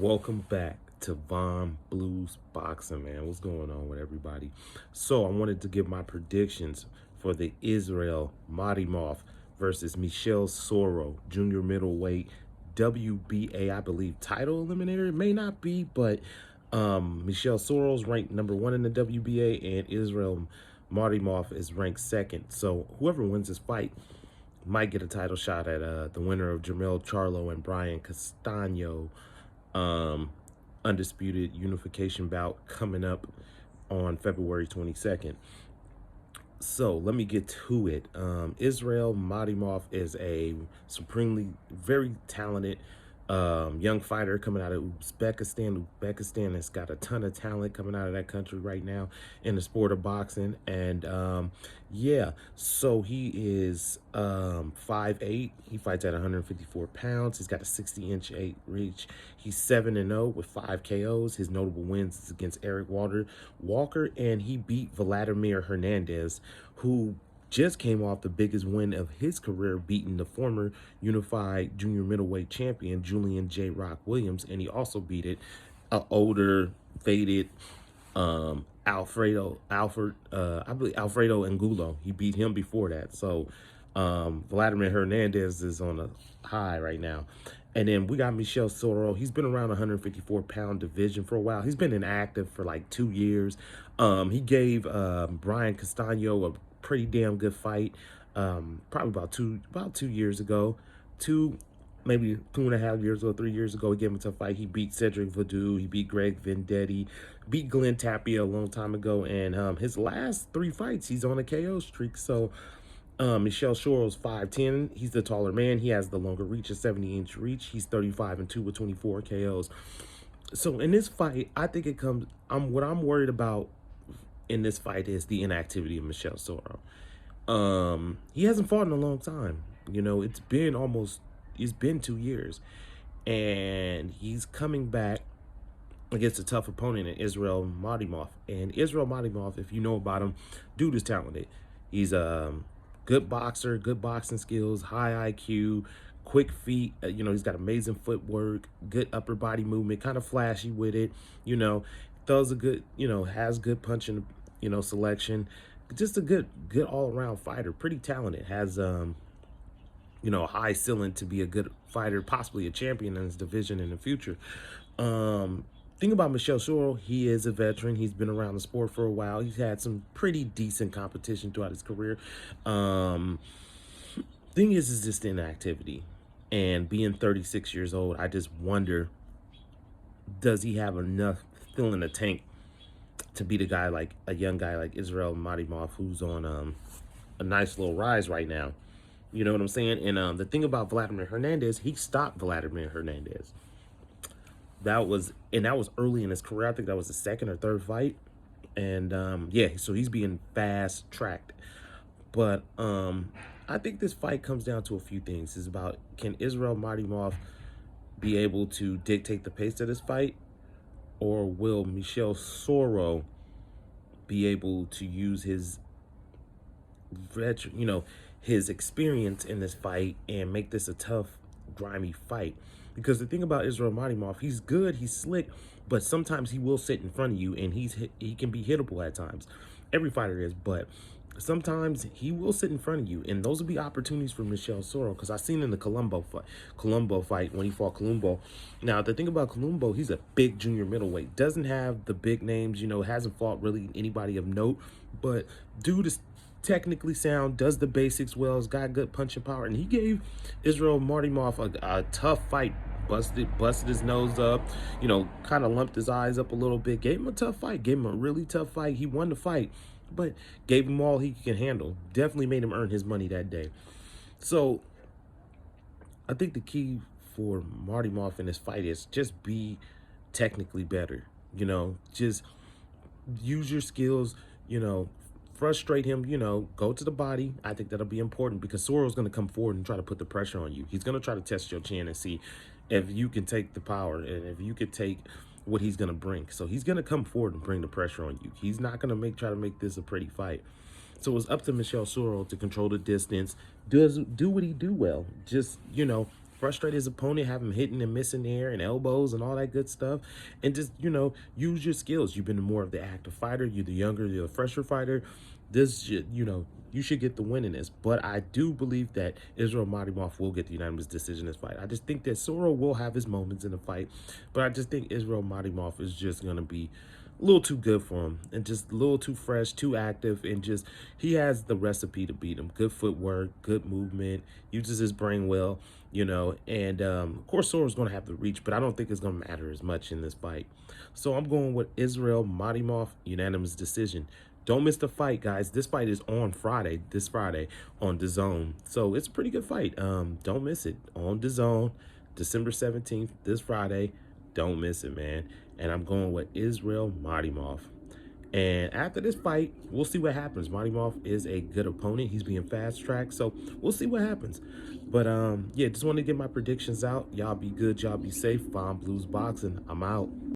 Welcome back to Von Blues Boxing, man. What's going on with everybody? So I wanted to give my predictions for the Israel Madimov versus Michel Soro, junior middleweight WBA, I believe, title eliminator. It may not be, but Michel Soro's ranked #1 in the WBA, and Israel Madimov is ranked second. So whoever wins this fight might get a title shot at the winner of Jermell Charlo and Brian Castano um, undisputed unification bout coming up on February 22nd. So let me get to it. Israel Madimov is a supremely very talented young fighter coming out of Uzbekistan. Uzbekistan has got a ton of talent coming out of that country right now in the sport of boxing. And yeah, so he is 5'8". He fights at 154 pounds. He's got a 60-inch reach. He's 7-0 with 5 KOs. His notable wins is against Eric Walker, and he beat Vladimir Hernandez, who just came off the biggest win of his career, beating the former unified junior middleweight champion Julian J. Rock Williams, and he also beat an older, faded Alfredo Angulo. He beat him before that. So Vladimir Hernandez is on a high right now. And then we got Michel Soro. He's been around 154-pound division for a while. He's been inactive for like 2 years. He gave Brian Castano a pretty damn good fight, probably about two years ago, maybe 2.5 years ago, 3 years ago. He gave him a tough fight. He beat Cedric Vaudoux. He beat Greg Vendetti, beat Glenn Tapia a long time ago. And his last 3 fights, he's on a KO streak. So Michel Soro's 5'10". He's the taller man. He has the longer reach, a 70-inch reach. He's 35-2 with 24 KOs. So in this fight, I think it comes. What I'm worried about in this fight is the inactivity of Michel Soro. He hasn't fought in a long time. You know, it's been 2 years, and he's coming back against a tough opponent in Israel Madimov. And Israel Madimov, if you know about him, dude is talented. He's a good boxer, good boxing skills, high IQ, quick feet. He's got amazing footwork, good upper body movement, kind of flashy with it. Throws a good, has good punching, selection. Just a good all-around fighter. Pretty talented. Has a high ceiling to be a good fighter, possibly a champion in his division in the future. Thing about Michel Soro, he is a veteran. He's been around the sport for a while. He's had some pretty decent competition throughout his career. Thing is just inactivity. And being 36 years old, I just wonder, does he have enough still in the tank to beat a young guy like Israel Madimov, who's on a nice little rise right now? You know what I'm saying? And the thing about Vladimir Hernandez, he stopped Vladimir Hernandez. That was early in his career. I think that was the second or third fight. And yeah, so he's being fast tracked. But I think this fight comes down to a few things. It's about, can Israel Madimov be able to dictate the pace of this fight, or will Michel Soro be able to use his his experience in this fight and make this a tough, grimy fight? Because the thing about Israel Madimov, he's good, he's slick, but sometimes he will sit in front of you, and he can be hittable at times. Every fighter is, but sometimes he will sit in front of you, and those will be opportunities for Michel Soro. Because I've seen in the Colombo fight when he fought Colombo. Now, the thing about Colombo, he's a big junior middleweight. Doesn't have the big names, hasn't fought really anybody of note, but dude is technically sound, does the basics well, has got good punching power, and he gave Israel Madimov a tough fight. Busted his nose up, kind of lumped his eyes up a little bit, gave him a tough fight, gave him a really tough fight. He won the fight, but gave him all he can handle. Definitely made him earn his money that day. So I think the key for Madimov in this fight is just be technically better. Just use your skills, frustrate him, go to the body. I think that'll be important, because Soro's going to come forward and try to put the pressure on you. He's going to try to test your chin and see if you can take the power and if you could take what he's going to bring. So he's going to come forward and bring the pressure on you. He's not going to try to make this a pretty fight. So it's up to Michel Soro to control the distance, do what he do well. Just, frustrate his opponent, have him hitting and missing air and elbows and all that good stuff, and just, use your skills. You've been more of the active fighter. You're the younger, you're the fresher fighter. This should, you should get the win in this. But I do believe that Israel Madrimov will get the unanimous decision in this fight. I just think that Soro will have his moments in the fight, but I just think Israel Madrimov is just going to be a little too good for him, and just a little too fresh, too active, and just he has the recipe to beat him. Good footwork, good movement, uses his brain well, and of course Soro's going to have the reach, but I don't think it's going to matter as much in this fight. So I'm going with Israel Madrimov, unanimous decision. Don't miss the fight, guys. This fight is on Friday, this Friday on DAZN. So it's a pretty good fight. Don't miss it on DAZN, December 17th, this Friday. Don't miss it, man. And I'm going with Israel Madrimov. And after this fight, we'll see what happens. Madrimov is a good opponent. He's being fast-tracked, so we'll see what happens. But, yeah, just want to get my predictions out. Y'all be good. Y'all be safe. Von Blues Boxing. I'm out.